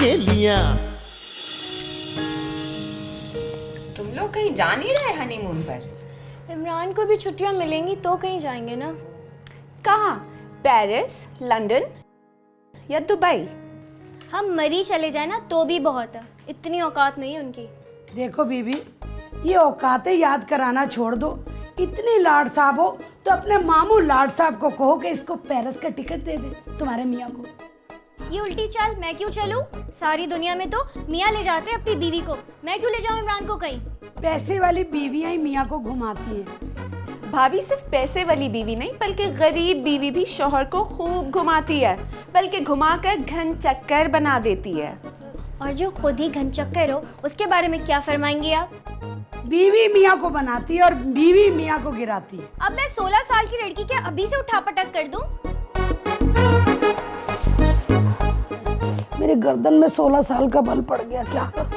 सहेलियां। तुम लोग कहीं जा नहीं रहे हनीमून पर? इमरान को भी छुट्टियां मिलेंगी तो कहीं जाएंगे ना। कहाँ? पेरिस, लंदन या दुबई? हम मरी चले जाए ना तो भी बहुत है, इतनी औकात नहीं है उनकी। देखो बीबी, ये औकातें याद कराना छोड़ दो। इतनी लाड साहब हो तो अपने मामू लाड साहब को कहो कि इसको पेरिस का टिकट दे दे तुम्हारे मियाँ को। ये उल्टी चाल मैं क्यों चलूं? सारी दुनिया में तो मियाँ ले जाते हैं अपनी बीवी को, मैं क्यों ले जाऊं इमरान को कहीं? पैसे वाली बीवियां ही मियाँ को घुमाती हैं। भाभी सिर्फ पैसे वाली बीवी नहीं बल्कि गरीब बीवी भी शौहर को खूब घुमाती है, बल्कि घुमाकर घन चक्कर बना देती है। और जो खुद ही घन चक्कर हो उसके बारे में क्या फरमाएंगी आप? बीवी मियाँ को बनाती है और बीवी मियाँ को गिराती है। अब मैं 16 साल की लड़की क्या अभी से उठा पटक कर दूं? मेरे गर्दन में 16 साल का बल पड़ गया, क्या करूं?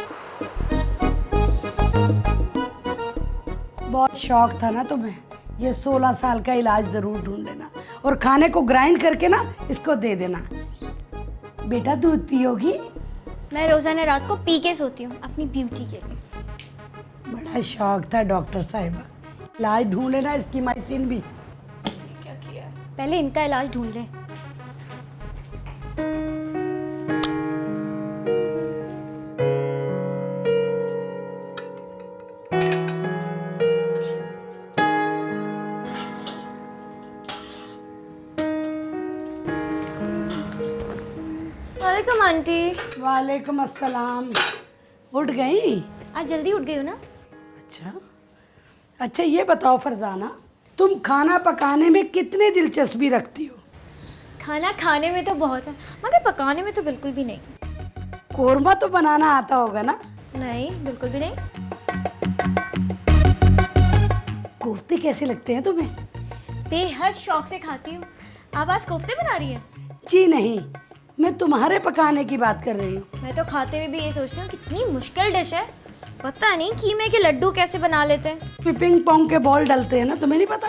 बहुत शौक था ना तुम्हें, ये 16 साल का इलाज जरूर ढूंढ लेना और खाने को ग्राइंड करके ना इसको दे देना। बेटा दूध पियोगी? मैं रोजाना रात को पी के सोती हूँ अपनी ब्यूटी के लिए। बड़ा शौक था डॉक्टर साहिबा, इलाज ढूंढ लेना इसकी माइसिन भी। क्या किया? पहले इनका इलाज ढूंढ ले। वालेकुम आंटी। वालेकुम अस्सलाम। उठ गई? आज जल्दी उठ गई हो ना? अच्छा ये बताओ फरजाना, तुम खाना पकाने में कितनी दिलचस्पी रखती हो? खाना खाने में तो बहुत है मगर पकाने में तो बिल्कुल भी नहीं। कोरमा तो बनाना आता होगा ना? नहीं, बिल्कुल भी नहीं। कोफ्ते कैसे लगते हैं तुम्हें? बेहद शौक से खाती हूँ। आप आज कोफ्ते बना रही हैं? जी नहीं, मैं तुम्हारे पकाने की बात कर रही हूँ। मैं तो खाते हुए भी ये सोचती हूँ कितनी मुश्किल डिश है। पता नहीं कीमे के लड्डू कैसे बना लेते हैं। पिंग पोंग के बॉल डलते हैं ना, तुम्हें नहीं पता?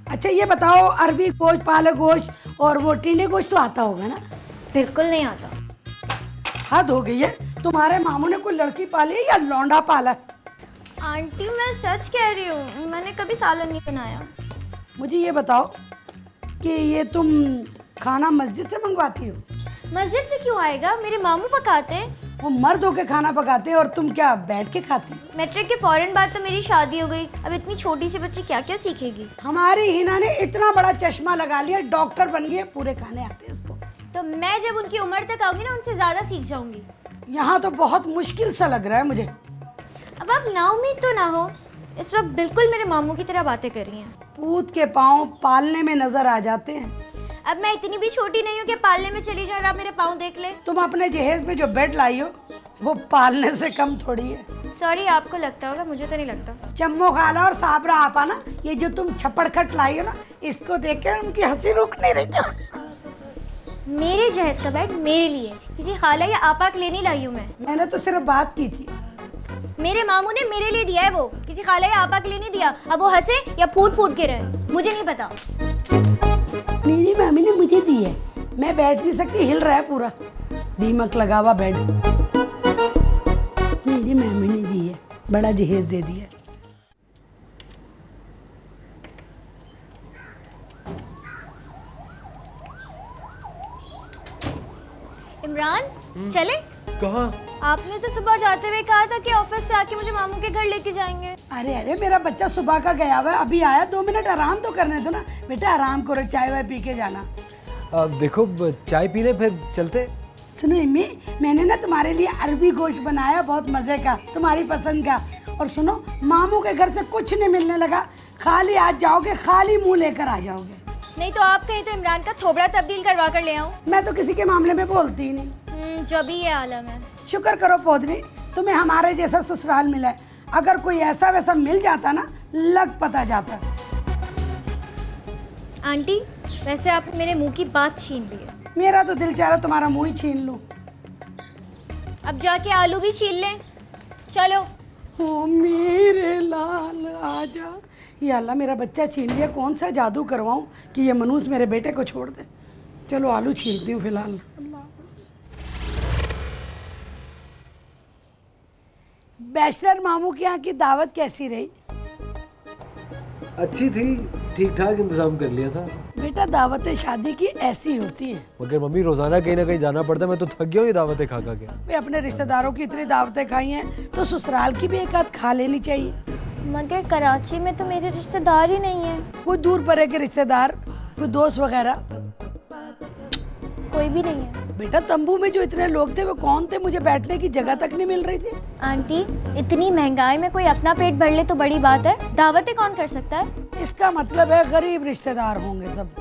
अच्छा ये बताओ, अरबी गोश्त, पालक गोश्त और वो टींडे गोश्त तो आता होगा ना? बिल्कुल नहीं आता। हद हो गई है, तुम्हारे मामू ने कोई लड़की पाली है या लौंडा पाला? आंटी मैं सच कह रही हूँ, मैंने कभी सालन नहीं बनाया। मुझे ये बताओ कि ये तुम खाना मस्जिद से मंगवाती हो? मस्जिद से क्यों आएगा, मेरे मामू पकाते हैं। वो मर्द होके खाना पकाते हैं और तुम क्या बैठ के खाती हो? मैट्रिक के फौरन बाद तो मेरी शादी हो गई, अब इतनी छोटी सी बच्ची क्या क्या सीखेगी। हमारी हिना ने इतना बड़ा चश्मा लगा लिया, डॉक्टर बन गई, पूरे खाने आते हैं उसको। तो मैं जब उनकी उम्र तक आऊंगी ना उनसे ज्यादा सीख जाऊंगी। यहाँ तो बहुत मुश्किल सा लग रहा है मुझे। अब आप नाउम्मीद तो ना हो, इस वक्त बिल्कुल मेरे मामू की तरह बातें कर रही हैं। पूत के पाँव पालने में नजर आ जाते हैं। अब मैं इतनी भी छोटी नहीं हूँ कि पालने में चली जाऊँ और आप मेरे पाँव देख ले। तुम अपने जहेज में जो बेड लाई हो वो पालने से कम थोड़ी है। सॉरी, आपको लगता होगा, मुझे तो नहीं लगता। चम्मो खाला और साबरा आपा ना, ये जो तुम छप्पड़खट लाई हो ना, इसको देख के उनकी हंसी रुक नहीं रही थी। मेरे जहेज का बेड मेरे लिए, किसी खाला या आपा के लिए नहीं लाई हूँ मैं। मैंने तो सिर्फ बात की थी। मेरे मामू ने मेरे लिए दिया है, वो किसी खाला या आपा के लिए नहीं दिया। अब वो हंसे या फूट फूट के रहे, मुझे नहीं पता। मेरी मामी ने मुझे दी है, मैं बैठ नहीं सकती, हिल रहा है पूरा। दीमक लगा हुआ बेड मेरी मामी ने दी है, बड़ा जहेज दे दिया। इमरान चले? कहाँ? आपने तो सुबह जाते हुए कहा था कि ऑफिस से आके मुझे मामू के घर लेके जाएंगे। अरे मेरा बच्चा सुबह का गया हुआ है, अभी आया, 2 मिनट आराम तो करने दो ना। बेटा आराम करो, चाय वाय पी के जाना। देखो चाय पी ले फिर चलते। सुनो इम्मी, मैंने ना तुम्हारे लिए अरबी गोश्त बनाया, बहुत मजे का, तुम्हारी पसंद का। और सुनो, मामू के घर से कुछ नहीं मिलने लगा, खाली आज जाओगे, खाली मुंह लेकर आ जाओगे। नहीं तो आप कहीं तो इमरान का थोबड़ा तब्दील करवा कर ले आऊं। मैं तो किसी के मामले में बोलती ही नहीं। जो भी ये आलम है। शुक्र करो पोदनी, तुम्हें हमारे जैसा ससुराल मिला है। अगर कोई ऐसा वैसा मिल जाता ना, लग पता जाता। आंटी वैसे आपने मेरे मुंह की बात छीन ली है। मेरा तो दिल चाह रहा तुम्हारा मुंह ही छीन लूं। अब जाके आलू भी छीन लें। चलो। ओ मेरे लाल आजा। या अल्लाह, मेरा बच्चा छीन लिया, कौन सा जादू करवाऊं कि ये मनूस मेरे बेटे को छोड़ दे। चलो आलू छीनती हूँ फिलहाल। बैचलर मामू के यहाँ की दावत कैसी रही? अच्छी थी, ठीक ठाक इंतजाम कर लिया था। बेटा दावतें शादी की ऐसी होती हैं। मगर मम्मी रोजाना कहीं ना कहीं जाना पड़ता है, मैं तो थक गया हूँ ये दावतें खा खा के। वे अपने रिश्तेदारों की इतनी दावतें खाई हैं तो ससुराल की भी एक आध खा लेनी चाहिए। मगर कराची में तो मेरे रिश्तेदार ही नहीं है। कोई दूर परे के रिश्तेदार, कोई दोस्त वगैरह? कोई भी नहीं है। बेटा तंबू में जो इतने लोग थे वो कौन थे? मुझे बैठने की जगह तक नहीं मिल रही थी। आंटी, इतनी महंगाई में कोई अपना पेट भर ले तो बड़ी बात है, दावतें कौन कर सकता है? इसका मतलब है गरीब रिश्तेदार होंगे सब।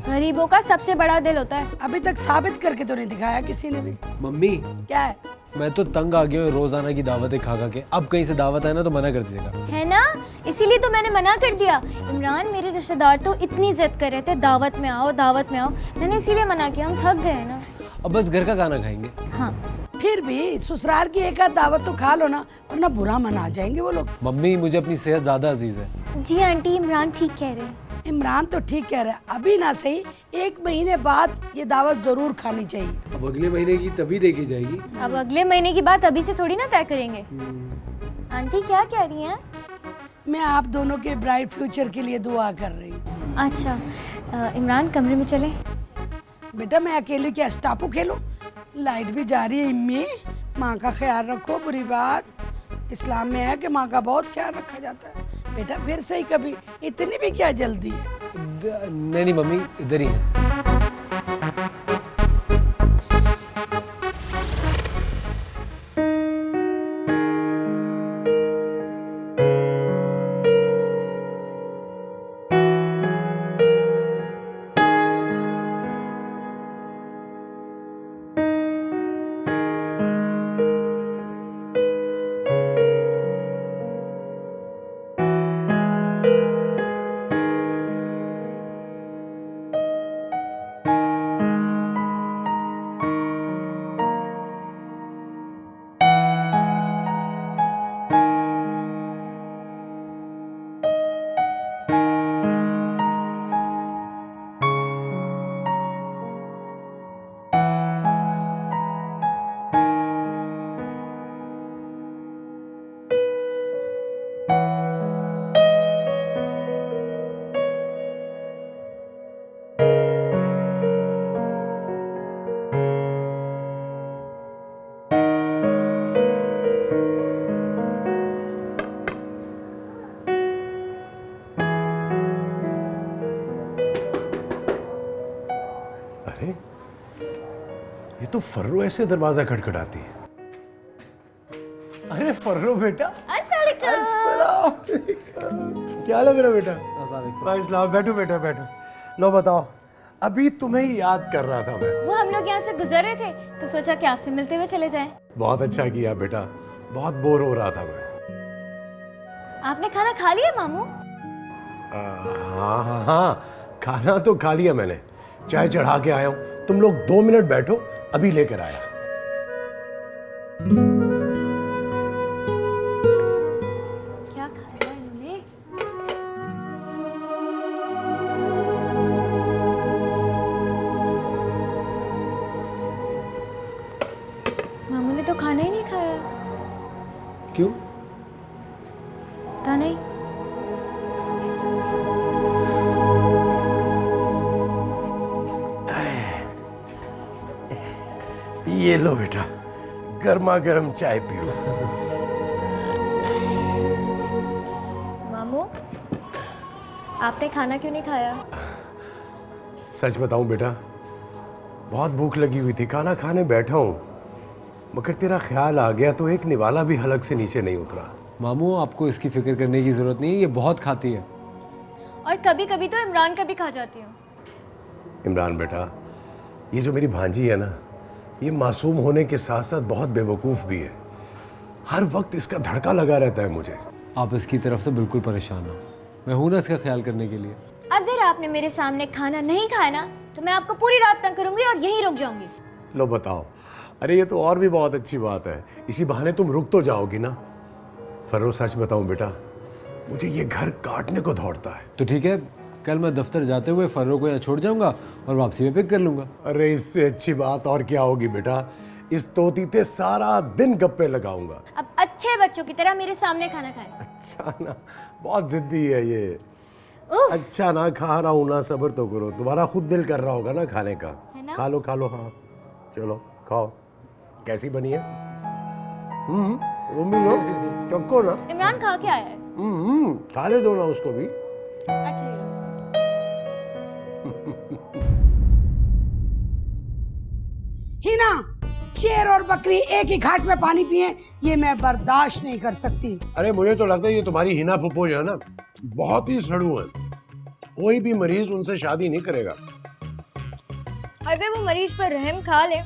गरीबों का सबसे बड़ा दिल होता है। अभी तक साबित करके तो नहीं दिखाया किसी ने भी। मम्मी क्या है? मैं तो तंग आ गया हूँ रोजाना की दावतें खा खा के। अब कहीं से दावत है ना तो मना कर दीजिएगा। है ना, इसीलिए तो मैंने मना कर दिया। इमरान, मेरे रिश्तेदार तो इतनी जिद कर रहे थे दावत में आओ दावत में आओ, मैंने इसीलिए मना किया। हम थक गए हैं ना। अब बस घर का खाना खाएंगे। हाँ, फिर भी ससुराल की एक आध दावत तो खा लो ना, वरना बुरा मना जाएंगे वो लोग। मम्मी मुझे अपनी सेहत ज्यादा अजीज है। जी आंटी, इमरान ठीक कह रहे हैं। इमरान तो ठीक कह रहा है, अभी ना सही 1 महीने बाद ये दावत जरूर खानी चाहिए। अब अगले महीने की तभी देखी जाएगी। अब अगले महीने की बात अभी से थोड़ी ना तय करेंगे। आंटी क्या कह रही हैं? मैं आप दोनों के ब्राइट फ्यूचर के लिए दुआ कर रही हूँ। अच्छा, इमरान कमरे में चले। बेटा मैं अकेले क्या स्टापू खेलूं? लाइट भी जा रही है। इम्मी, माँ का ख्याल रखो। बुरी बात इस्लाम में है कि माँ का बहुत ख्याल रखा जाता है। बेटा फिर से ही कभी, इतनी भी क्या जल्दी है? नहीं मम्मी, इधर ही है। ये तो फर्रो ऐसे दरवाजा खटखटाती है। अरे फर्रो बेटा, अस्सलाम। क्या हाल है मेरा बेटा? अस्सलाम। बैठो बेटा बैठो। लो बताओ, अभी तुम्हें ही याद कर रहा था मैं। वो हम लोग यहाँ से गुजर रहे थे तो सोचा कि आपसे मिलते हुए चले जाएं। बहुत अच्छा किया बेटा, बहुत बोर हो रहा था मैं। आपने खाना खा लिया मामू? हाँ हाँ हाँ, खाना तो खा लिया मैंने, चाय चढ़ा के आया हूँ। तुम लोग 2 मिनट बैठो, अभी लेकर आया। क्या खाया इन्होंने? मामू ने तो खाना ही नहीं खाया। क्यों? पता नहीं। ये लो बेटा, गर्मा गर्म चाय पियो। मामू, आपने खाना क्यों नहीं खाया? सच बताऊं बेटा, बहुत भूख लगी हुई थी, खाना खाने बैठा हूं, मगर तेरा ख्याल आ गया तो एक निवाला भी हलक से नीचे नहीं उतरा। मामू आपको इसकी फिक्र करने की जरूरत नहीं है, ये बहुत खाती है। और कभी कभी तो इमरान का भी खा जाती हूँ। इमरान बेटा, ये जो मेरी भांजी है ना, ये मासूम होने के साथ साथ बहुत बेवकूफ़ भी है। हर वक्त इसका धड़का लगा रहता है मुझे। आप इसकी तरफ से बिल्कुल परेशान हो, मैं हूं ना इसका ख्याल करने के लिए। अगर आपने मेरे सामने खाना नहीं खाया ना तो मैं आपको पूरी रात तंग करूंगी और यहीं रुक जाऊंगी। लो बताओ, अरे ये तो और भी बहुत अच्छी बात है, इसी बहाने तुम रुक तो जाओगी ना। फर्रो सच बताऊं बेटा, मुझे ये घर काटने को दौड़ता है। तो ठीक है, कल मैं दफ्तर जाते हुए फर्रो को यहाँ छोड़ जाऊंगा और वापसी में पिक कर लूंगा। अरे इससे अच्छी बात और क्या होगी बेटा, इस तोती पे सारा दिन गप्पे लगाऊंगा। अब अच्छे बच्चों की तरह मेरे सामने खाना खाएं। अच्छा ना, बहुत जिद्दी है ये। उफ, अच्छा ना, खा रहा हूँ ना, सब्र तो करो, तुम्हारा खुद दिल कर रहा होगा ना खाने का। है ना? खा लो हाँ, चलो खाओ। कैसी बनी है? तुम भी लो, चक्को ना। इमरान खा के आया है। खाने दो ना उसको भी। अच्छा ये लो। हिना, शेर और बकरी एक ही घाट में पानी पिए, ये मैं बर्दाश्त नहीं कर सकती। अरे मुझे तो लगता है ये तुम्हारी हिना फुप्पो जो है ना, बहुत ही सड़ू है। कोई भी मरीज उनसे शादी नहीं करेगा। अगर वो मरीज पर रहम खा ले